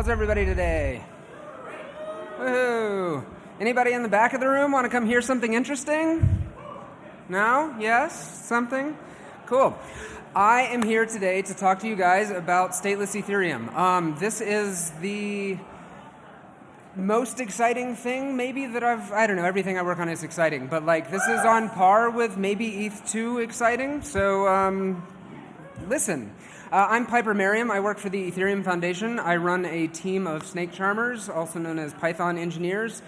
How's everybody today? Woohoo! Anybody in the back of the room want to come hear something interesting? No? Yes? Something? Cool. I am here today to talk to you guys about Stateless Ethereum. This is the most exciting thing maybe that I don't know, everything I work on is exciting, but like this is on par with maybe ETH 2 exciting, so listen. I'm Piper Mirriam. I work for the Ethereum Foundation. I run a team of snake charmers, also known as Python engineers.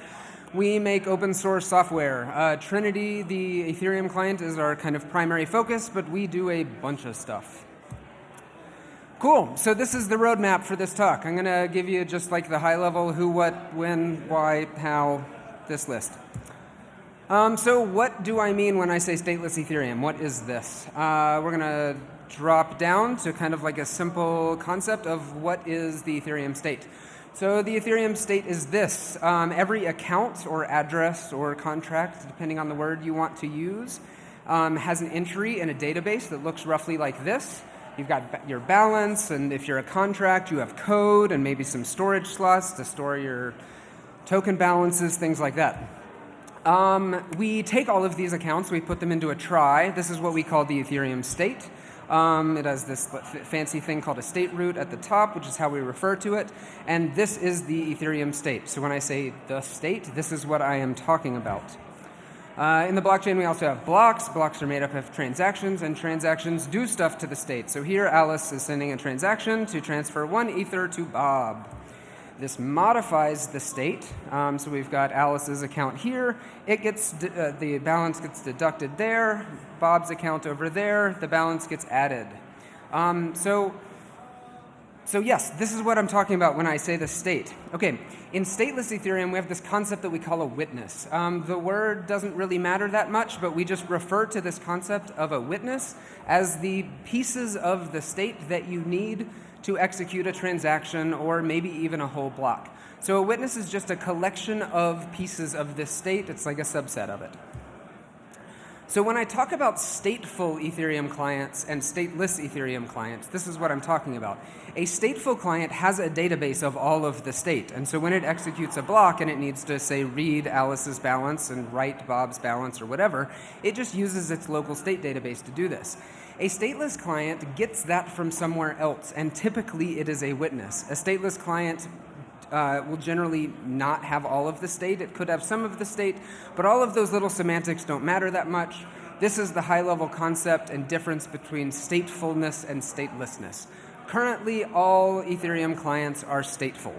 We make open source software. Trinity, the Ethereum client, is our kind of primary focus, but we do a bunch of stuff. Cool. So this is the roadmap for this talk. I'm going to give you just like the high level who, what, when, why, how, this list. So what do I mean when I say stateless Ethereum? What is this? We're going to drop down to kind of like a simple concept of what is the Ethereum state. So the Ethereum state is this. Every account or address or contract, depending on the word you want to use, has an entry in a database that looks roughly like this. You've got your balance, and if you're a contract, you have code and maybe some storage slots to store your token balances, things like that. We take all of these accounts, we put them into a trie. This is what we call the Ethereum state. It has this fancy thing called a state root at the top, which is how we refer to it. And this is the Ethereum state. So when I say the state, this is what I am talking about. In the blockchain, we also have blocks. Blocks are made up of transactions, and transactions do stuff to the state. So here, Alice is sending a transaction to transfer 1 Ether to Bob. This modifies the state. So we've got Alice's account here. It gets the balance gets deducted there. Bob's account over there. The balance gets added. So yes, this is what I'm talking about when I say the state. Okay, in stateless Ethereum, we have this concept that we call a witness. The word doesn't really matter that much, but we just refer to this concept of a witness as the pieces of the state that you need to execute a transaction or maybe even a whole block. So a witness is just a collection of pieces of this state. It's like a subset of it. So when I talk about stateful Ethereum clients and stateless Ethereum clients, this is what I'm talking about. A stateful client has a database of all of the state. And so when it executes a block and it needs to, say, read Alice's balance and write Bob's balance or whatever, it just uses its local state database to do this. A stateless client gets that from somewhere else, and typically it is a witness. A stateless client will generally not have all of the state. It could have some of the state, but all of those little semantics don't matter that much. This is the high-level concept and difference between statefulness and statelessness. Currently, all Ethereum clients are stateful.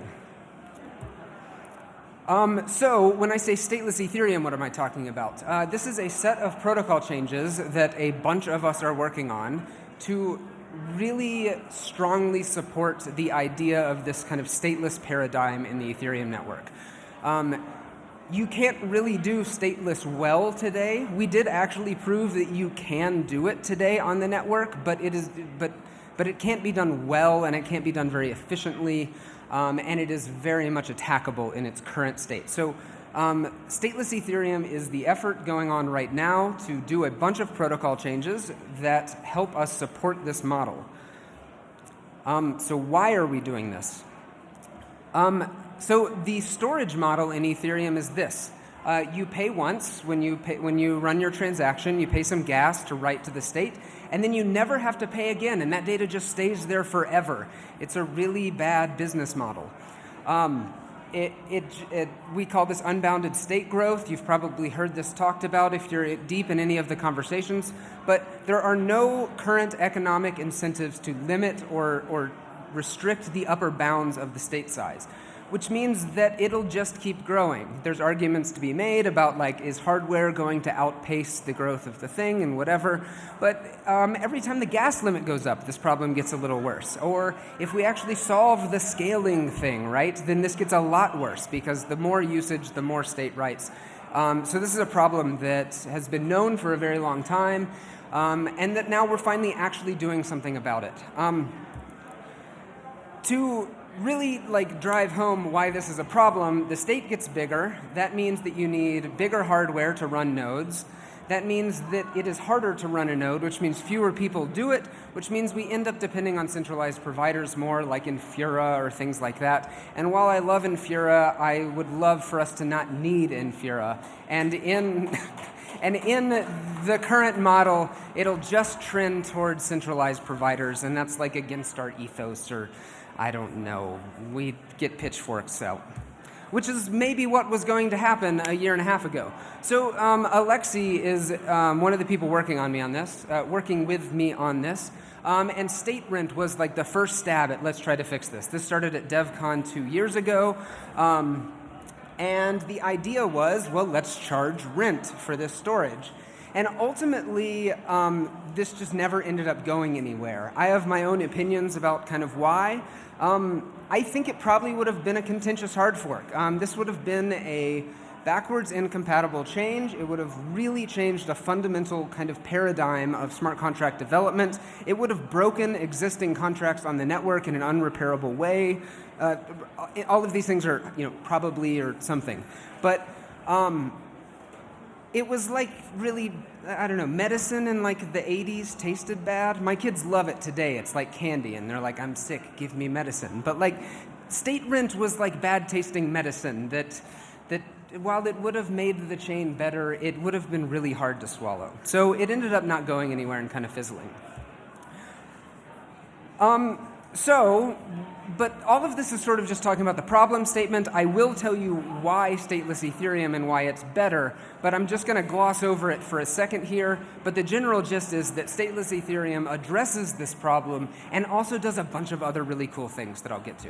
So when I say stateless Ethereum, what am I talking about? This is a set of protocol changes that a bunch of us are working on to really strongly support the idea of this kind of stateless paradigm in the Ethereum network. You can't really do stateless well today. We did actually prove that you can do it today on the network, but it can't be done well, and it can't be done very efficiently, and it is very much attackable in its current state. So stateless Ethereum is the effort going on right now to do a bunch of protocol changes that help us support this model. So why are we doing this? So the storage model in Ethereum is this. You pay once when you run your transaction, you pay some gas to write to the state, and then you never have to pay again, and that data just stays there forever. It's a really bad business model. We call this unbounded state growth. You've probably heard this talked about if you're deep in any of the conversations, but there are no current economic incentives to limit or restrict the upper bounds of the state size, which means that it'll just keep growing. There's arguments to be made about, like, is hardware going to outpace the growth of the thing and whatever, but every time the gas limit goes up, this problem gets a little worse. Or if we actually solve the scaling thing, right, then this gets a lot worse because the more usage, the more state rights. So this is a problem that has been known for a very long time, and that now we're finally actually doing something about it. To really drive home why this is a problem, the state gets bigger. That means that you need bigger hardware to run nodes. That means that it is harder to run a node, which means fewer people do it, which means we end up depending on centralized providers more, like Infura or things like that. And while I love Infura, I would love for us to not need Infura. And in the current model, it'll just trend towards centralized providers, and that's like against our ethos, or I don't know. We get pitchforks out, which is maybe what was going to happen a year and a half ago. So Alexi is one of the people working with me on this. And state rent was like the first stab at let's try to fix this. This started at DevCon 2 years ago. And the idea was, well, let's charge rent for this storage. And ultimately, this just never ended up going anywhere. I have my own opinions about kind of why. I think it probably would have been a contentious hard fork. This would have been a backwards incompatible change. It would have really changed a fundamental kind of paradigm of smart contract development. It would have broken existing contracts on the network in an unrepairable way. All of these things are, probably or something. But it was like really, I don't know, medicine in like the 80s tasted bad. My kids love it today. It's like candy, and they're like, I'm sick, give me medicine. But like state rent was like bad tasting medicine that while it would have made the chain better, it would have been really hard to swallow. So it ended up not going anywhere and kind of fizzling. But all of this is sort of just talking about the problem statement. I will tell you why Stateless Ethereum and why it's better, but I'm just going to gloss over it for a second here. But the general gist is that Stateless Ethereum addresses this problem and also does a bunch of other really cool things that I'll get to.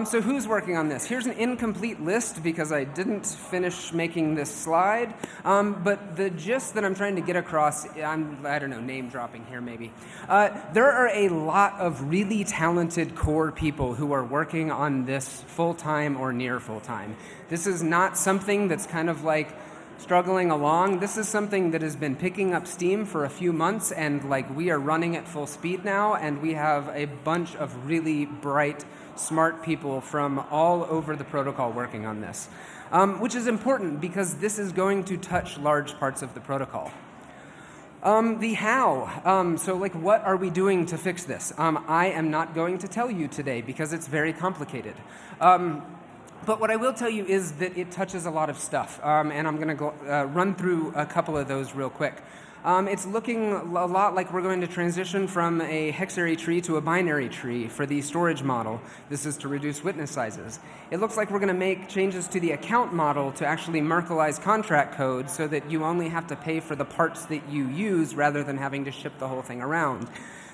So who's working on this? Here's an incomplete list because I didn't finish making this slide. But the gist that I'm trying to get across, I don't know, name dropping here maybe. There are a lot of really talented core people who are working on this full-time or near full-time. This is not something that's kind of like struggling along. This is something that has been picking up steam for a few months, and like we are running at full speed now, and we have a bunch of really bright, smart people from all over the protocol working on this, which is important because this is going to touch large parts of the protocol. The how. So like what are we doing to fix this? I am not going to tell you today because it's very complicated. But what I will tell you is that it touches a lot of stuff, and I'm going to run through a couple of those real quick. It's looking a lot like we're going to transition from a hexary tree to a binary tree for the storage model. This is to reduce witness sizes. It looks like we're going to make changes to the account model to actually Merkleize contract code so that you only have to pay for the parts that you use rather than having to ship the whole thing around.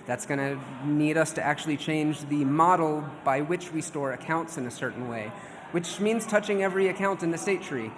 That's going to need us to actually change the model by which we store accounts in a certain way, which means touching every account in the state tree.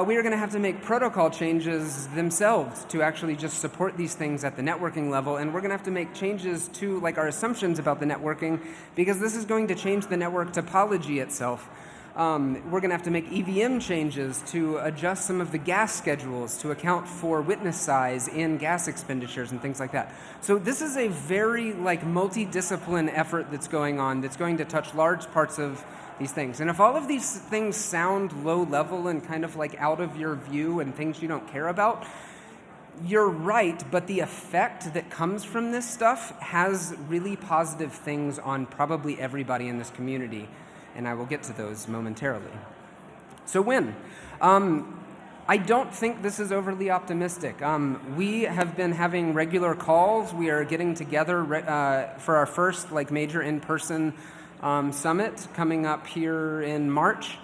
We are going to have to make protocol changes themselves to actually just support these things at the networking level, and we're going to have to make changes to like our assumptions about the networking because this is going to change the network topology itself. We're going to have to make EVM changes to adjust some of the gas schedules to account for witness size in gas expenditures and things like that. So this is a very like multidiscipline effort that's going on that's going to touch large parts of these things. And if all of these things sound low level and kind of like out of your view and things you don't care about, you're right, but the effect that comes from this stuff has really positive things on probably everybody in this community. And I will get to those momentarily. So when? I don't think this is overly optimistic. We have been having regular calls. We are getting together for our first like major in-person summit coming up here in March.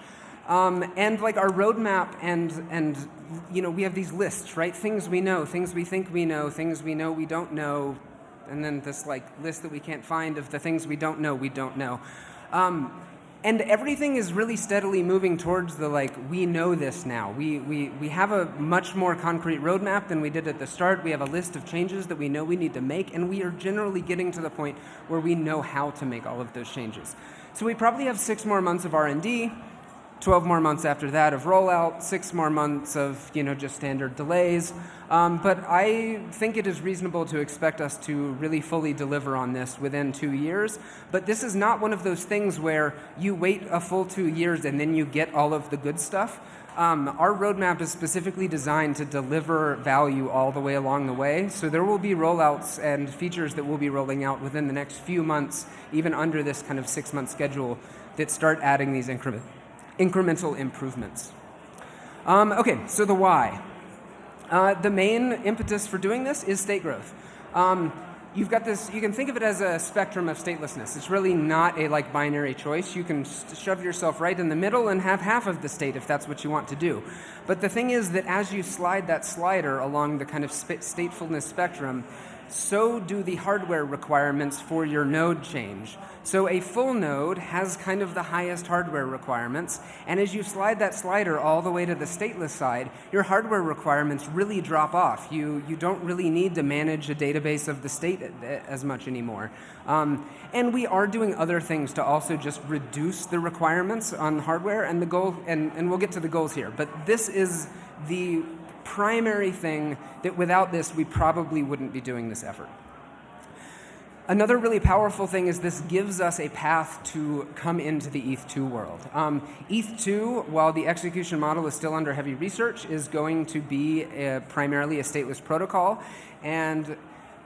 And like our roadmap and we have these lists, right? Things we know, things we think we know, things we know we don't know, and then this like list that we can't find of the things we don't know we don't know. And everything is really steadily moving towards the like, we know this now. We have a much more concrete roadmap than we did at the start. We have a list of changes that we know we need to make, and we are generally getting to the point where we know how to make all of those changes. So we probably have 6 more months of R&D. 12 more months after that of rollout, 6 more months of just standard delays. But I think it is reasonable to expect us to really fully deliver on this within 2 years. But this is not one of those things where you wait a full 2 years and then you get all of the good stuff. Our roadmap is specifically designed to deliver value all the way along the way. So there will be rollouts and features that we'll be rolling out within the next few months, even under this kind of 6-month schedule, that start adding these incremental improvements. Okay, so the why. The main impetus for doing this is state growth. You've got this, you can think of it as a spectrum of statelessness. It's really not a binary choice. You can shove yourself right in the middle and have half of the state if that's what you want to do. But the thing is that as you slide that slider along the kind of statefulness spectrum, so do the hardware requirements for your node change. So a full node has kind of the highest hardware requirements, and as you slide that slider all the way to the stateless side, your hardware requirements really drop off. You don't really need to manage a database of the state as much anymore. And we are doing other things to also just reduce the requirements on hardware, and the goal, and we'll get to the goals here, but this is the primary thing that without this we probably wouldn't be doing this effort. Another really powerful thing is this gives us a path to come into the ETH 2 world. ETH 2, while the execution model is still under heavy research, is going to be primarily a stateless protocol, and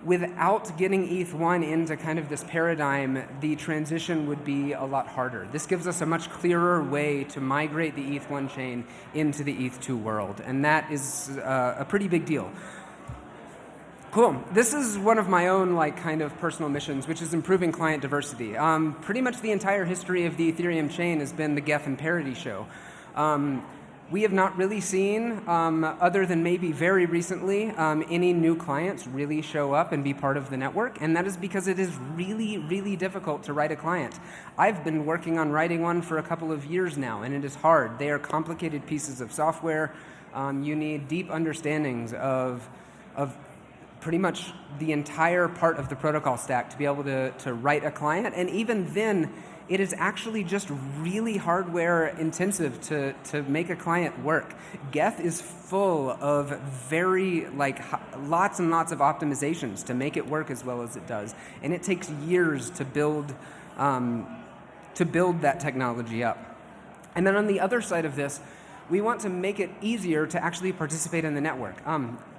without getting ETH 1 into kind of this paradigm, the transition would be a lot harder. This gives us a much clearer way to migrate the ETH 1 chain into the ETH 2 world, and that is a pretty big deal. Cool. This is one of my own kind of personal missions, which is improving client diversity. Pretty much the entire history of the Ethereum chain has been the Geth and Parity show. We have not really seen, other than maybe very recently, any new clients really show up and be part of the network, and that is because it is really, really difficult to write a client. I've been working on writing one for a couple of years now, and it is hard. They are complicated pieces of software. You need deep understandings of pretty much the entire part of the protocol stack to be able to write a client, and even then, it is actually just really hardware intensive to make a client work. Geth is full of very lots and lots of optimizations to make it work as well as it does, and it takes years to build that technology up. And then on the other side of this, we want to make it easier to actually participate in the network.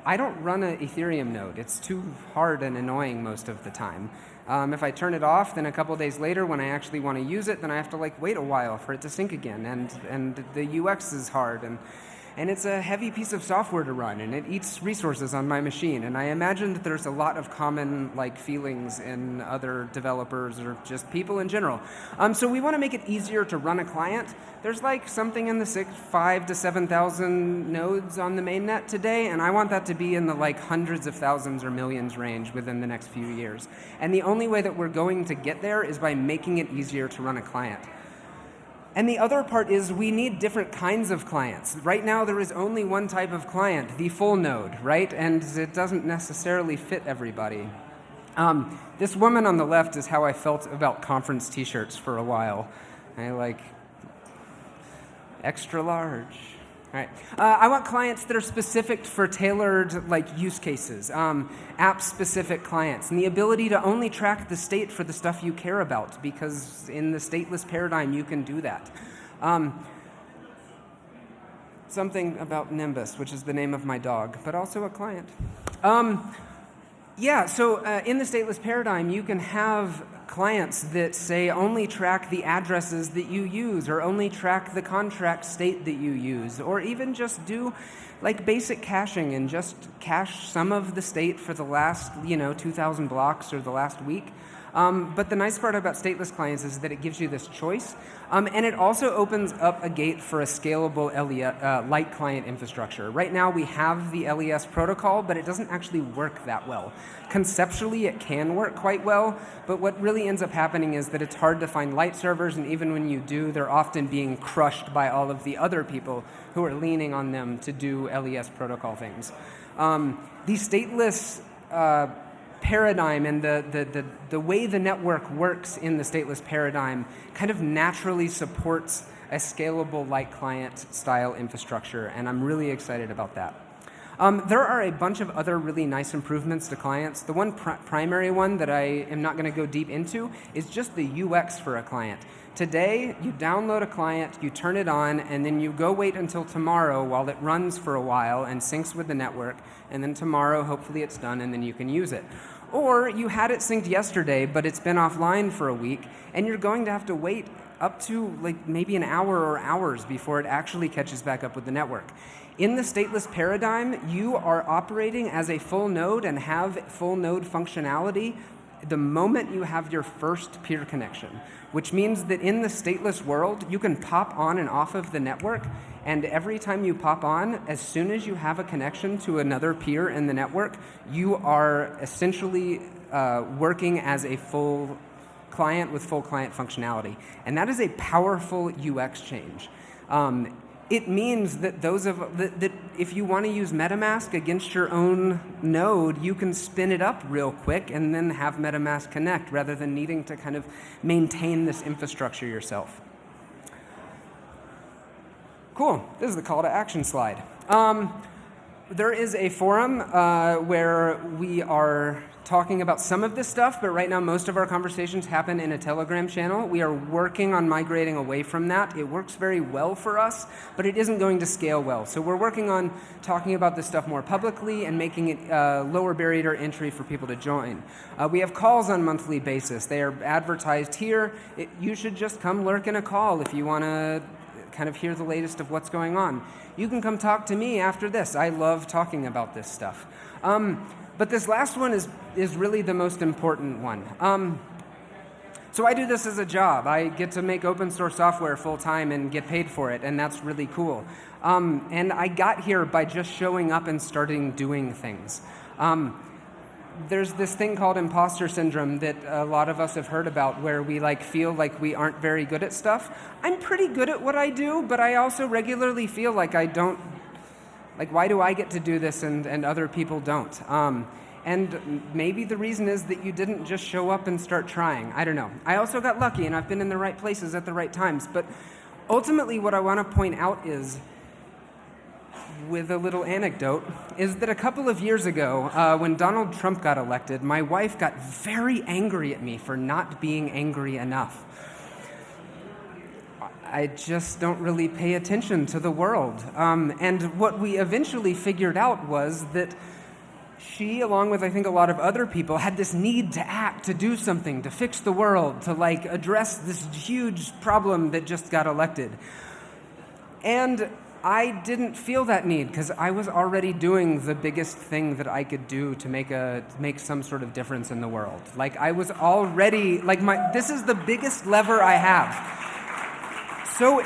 I don't run an Ethereum node. It's too hard and annoying most of the time. If I turn it off, then a couple days later when I actually want to use it, then I have to wait a while for it to sync again, and the UX is hard, and it's a heavy piece of software to run, and it eats resources on my machine, and I imagine that there's a lot of common feelings in other developers or just people in general. So we want to make it easier to run a client. There's something in the 5,000 to 7,000 nodes on the mainnet today, and I want that to be in the hundreds of thousands or millions range within the next few years. And the only way that we're going to get there is by making it easier to run a client. And the other part is we need different kinds of clients. Right now there is only one type of client, the full node, right? And it doesn't necessarily fit everybody. This woman on the left is how I felt about conference t-shirts for a while. Extra large. All right. I want clients that are specific for tailored use cases, app-specific clients, and the ability to only track the state for the stuff you care about, because in the stateless paradigm you can do that. Something about Nimbus, which is the name of my dog, but also a client. So in the stateless paradigm, you can have clients that say only track the addresses that you use, or only track the contract state that you use, or even just do basic caching and just cache some of the state for the last 2,000 blocks or the last week. But the nice part about stateless clients is that it gives you this choice, and it also opens up a gate for a scalable light client infrastructure. Right now we have the LES protocol, but it doesn't actually work that well. Conceptually it can work quite well, but what really ends up happening is that it's hard to find light servers, and even when you do, they're often being crushed by all of the other people who are leaning on them to do LES protocol things. The stateless paradigm and the way the network works in the stateless paradigm kind of naturally supports a scalable light client style infrastructure, and I'm really excited about that. There are a bunch of other really nice improvements to clients. The one primary one that I am not going to go deep into is just the UX for a client. Today, you download a client, you turn it on, and then you go wait until tomorrow while it runs for a while and syncs with the network, and then tomorrow, hopefully it's done, and then you can use it. Or you had it synced yesterday, but it's been offline for a week, and you're going to have to wait up to like maybe an hour or hours before it actually catches back up with the network. In the stateless paradigm, you are operating as a full node and have full node functionality the moment you have your first peer connection, which means that in the stateless world, you can pop on and off of the network, and every time you pop on, as soon as you have a connection to another peer in the network, you are essentially working as a full client with full client functionality. And that is a powerful UX change. It means that that if you want to use MetaMask against your own node, you can spin it up real quick and then have MetaMask connect rather than needing to kind of maintain this infrastructure yourself. Cool. This is the call to action slide. There is a forum where we are talking about some of this stuff, but right now most of our conversations happen in a Telegram channel. We are working on migrating away from that. It works very well for us, but it isn't going to scale well. So we're working on talking about this stuff more publicly and making it lower barrier to entry for people to join. We have calls on a monthly basis. They are advertised here. You should just come lurk in a call if you want to kind of hear the latest of what's going on. You can come talk to me after this. I love talking about this stuff. But this last one is really the most important one. So I do this as a job. I get to make open source software full time and get paid for it, and that's really cool. And I got here by just showing up and starting doing things. There's this thing called imposter syndrome that a lot of us have heard about, where we feel like we aren't very good at stuff. I'm pretty good at what I do, but I also regularly feel like I don't. Why do I get to do this and other people don't? And maybe the reason is that you didn't just show up and start trying. I don't know. I also got lucky, and I've been in the right places at the right times. But ultimately, what I want to point out is, with a little anecdote, is that a couple of years ago, when Donald Trump got elected, my wife got very angry at me for not being angry enough. I just don't really pay attention to the world. And what we eventually figured out was that she, along with I think a lot of other people, had this need to act, to do something, to fix the world, to address this huge problem that just got elected. And I didn't feel that need because I was already doing the biggest thing that I could do to make some sort of difference in the world. I was already this is the biggest lever I have. So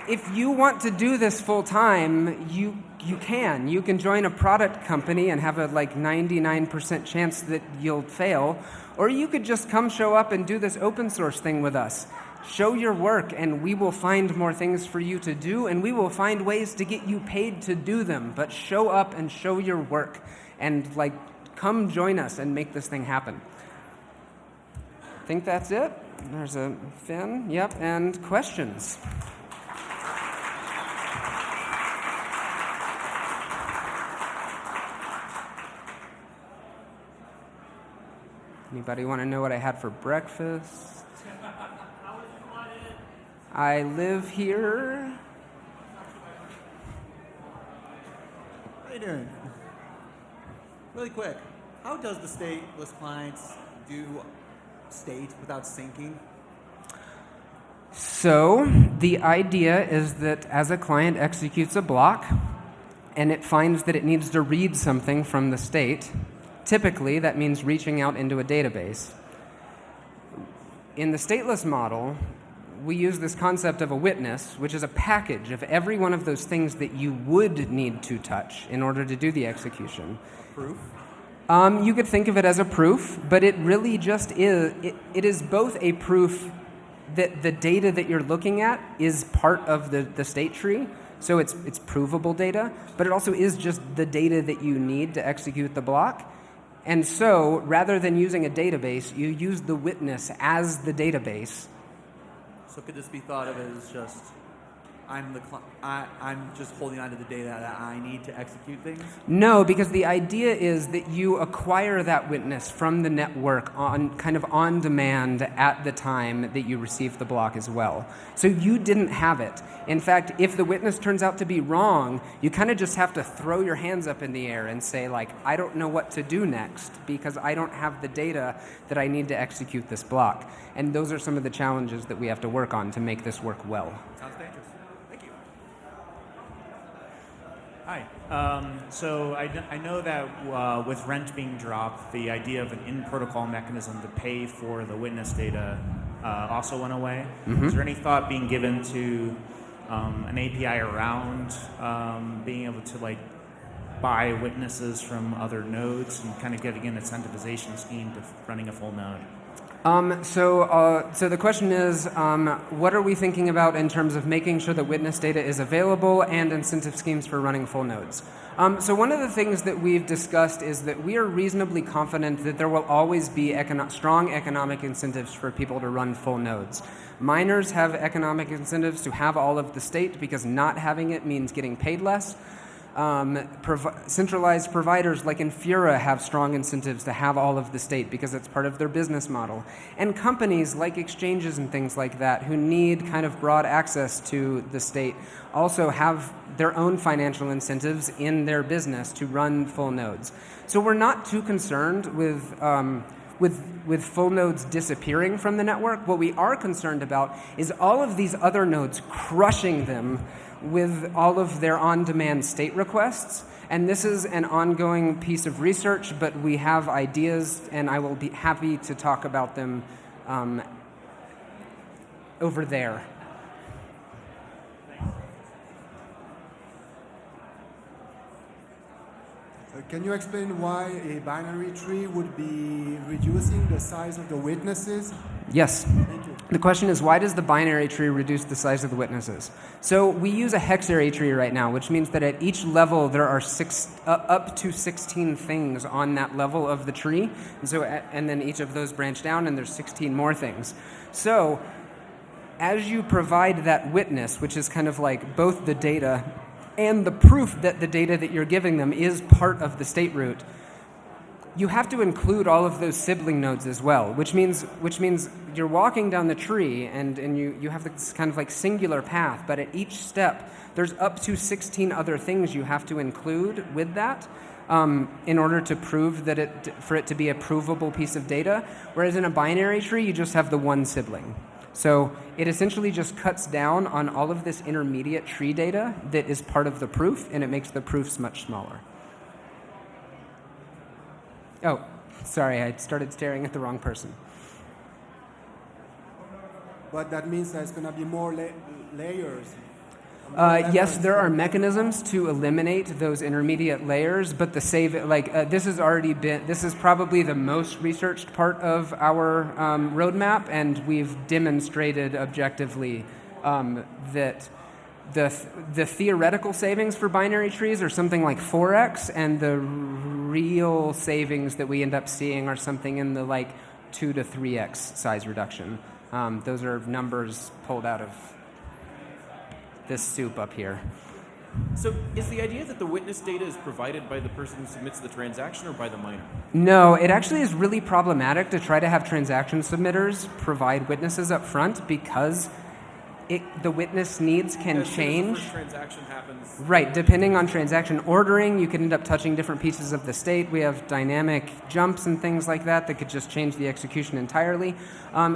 if you want to do this full time, you can. You can join a product company and have a 99% chance that you'll fail, or you could just come show up and do this open source thing with us. Show your work, and we will find more things for you to do, and we will find ways to get you paid to do them. But show up and show your work, and come join us and make this thing happen. I think that's it. There's a Finn. Yep, and questions. Anybody want to know what I had for breakfast? I live here. How you doing? Really quick, how does the stateless clients do state without syncing? So the idea is that as a client executes a block and it finds that it needs to read something from the state, typically that means reaching out into a database. In the stateless model, we use this concept of a witness, which is a package of every one of those things that you would need to touch in order to do the execution. Proof? You could think of it as a proof, but it really just is. It is both a proof that the data that you're looking at is part of the state tree, so it's provable data, but it also is just the data that you need to execute the block. And so, rather than using a database, you use the witness as the database. So could this be thought of as just I'm just holding on to the data that I need to execute things? No, because the idea is that you acquire that witness from the network on demand at the time that you receive the block as well. So you didn't have it. In fact, if the witness turns out to be wrong, you kind of just have to throw your hands up in the air and say, like, I don't know what to do next because I don't have the data that I need to execute this block. And those are some of the challenges that we have to work on to make this work well. Sounds dangerous. Thank you. Hi. So I know that with rent being dropped, the idea of an in-protocol mechanism to pay for the witness data also went away. Mm-hmm. Is there any thought being given to an API around being able to like buy witnesses from other nodes and kind of getting an incentivization scheme to running a full node? So the question is, what are we thinking about in terms of making sure that witness data is available and incentive schemes for running full nodes? So one of the things that we've discussed is that we are reasonably confident that there will always be strong economic incentives for people to run full nodes. Miners have economic incentives to have all of the state because not having it means getting paid less. Centralized providers like Infura have strong incentives to have all of the state because it's part of their business model. And companies like exchanges and things like that who need kind of broad access to the state also have their own financial incentives in their business to run full nodes. So we're not too concerned with full nodes disappearing from the network. What we are concerned about is all of these other nodes crushing them with all of their on-demand state requests. And this is an ongoing piece of research, but we have ideas, and I will be happy to talk about them over there. Can you explain why a binary tree would be reducing the size of the witnesses? Yes. Thank you. The question is, why does the binary tree reduce the size of the witnesses? So we use a hexary tree right now, which means that at each level there are up to 16 things on that level of the tree. And then each of those branch down, and there's 16 more things. So as you provide that witness, which is kind of like both the data and the proof that the data that you're giving them is part of the state root, you have to include all of those sibling nodes as well, which means you're walking down the tree and you have this kind of like singular path, but at each step there's up to 16 other things you have to include with that in order to prove that for it to be a provable piece of data, whereas in a binary tree you just have the one sibling. So it essentially just cuts down on all of this intermediate tree data that is part of the proof, and it makes the proofs much smaller. Oh, sorry, I started staring at the wrong person. But that means there's going to be more layers. Yes, there are mechanisms to eliminate those intermediate layers, but this is probably the most researched part of our roadmap, and we've demonstrated objectively that the theoretical savings for binary trees are something like 4x, and the real savings that we end up seeing are something in the like 2 to 3x size reduction. Those are numbers pulled out of this soup up here. So is the idea that the witness data is provided by the person who submits the transaction or by the miner? No, it actually is really problematic to try to have transaction submitters provide witnesses up front because the witness needs can change. The first transaction happens. Right, depending on transaction ordering, you can end up touching different pieces of the state. We have dynamic jumps and things like that could just change the execution entirely.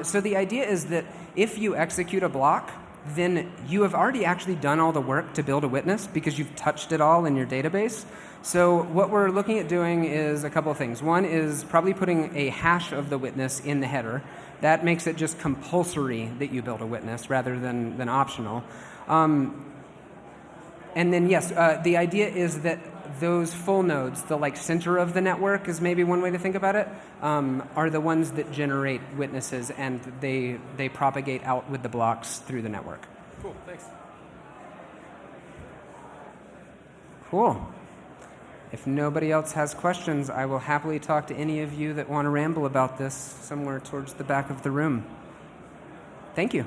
So the idea is that if you execute a block, then you have already actually done all the work to build a witness because you've touched it all in your database. So what we're looking at doing is a couple of things. One is probably putting a hash of the witness in the header. That makes it just compulsory that you build a witness rather than optional. And then, yes, the idea is that those full nodes, the like center of the network is maybe one way to think about it, are the ones that generate witnesses, and they propagate out with the blocks through the network. Cool, thanks. Cool. If nobody else has questions, I will happily talk to any of you that want to ramble about this somewhere towards the back of the room. Thank you.